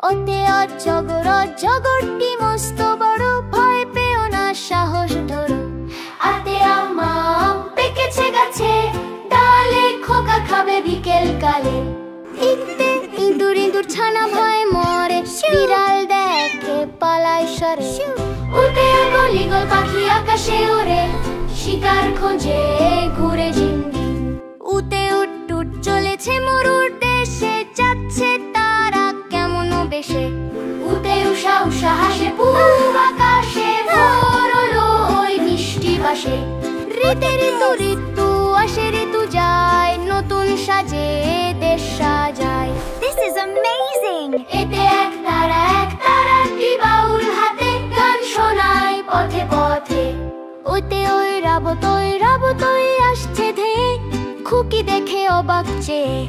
ওতে অজগর অজগরটি মস্ত বড়, ভয় পেও না, সাহস ধরো। আতে আম্মা আম পেকেছে গাছে, ডালে খোকা খাবে বিকেল কালে। দেখতে ইঁদুর ইঁদুর ছানা ভয় মরে, বিড়াল দেখে পালায় সরে। উঠে গলিগল পাখি আকাশে ওড়ে, শিকার খোঁজে ঘুরে ঝিমঝিম। উতে উট উট চলেছে মরুর দেশে, যাচ্ছে তারা কেমন বেশে। উতে উষা উষা হাসে পূব আকাশে, ভোর হলো ওই মিষ্টি বাসে। ঋতু ঋতু ঋতু আসে ঋতু যায়, নতুন সাজে দেশ সাজায়। This is amazing! এতে একতারাটি বাউল হাতে গান শোনায় পথে পথে। ওতে ওই রাবত আসছে ধেয়ে, খুকি দেখে অবাক চেয়ে।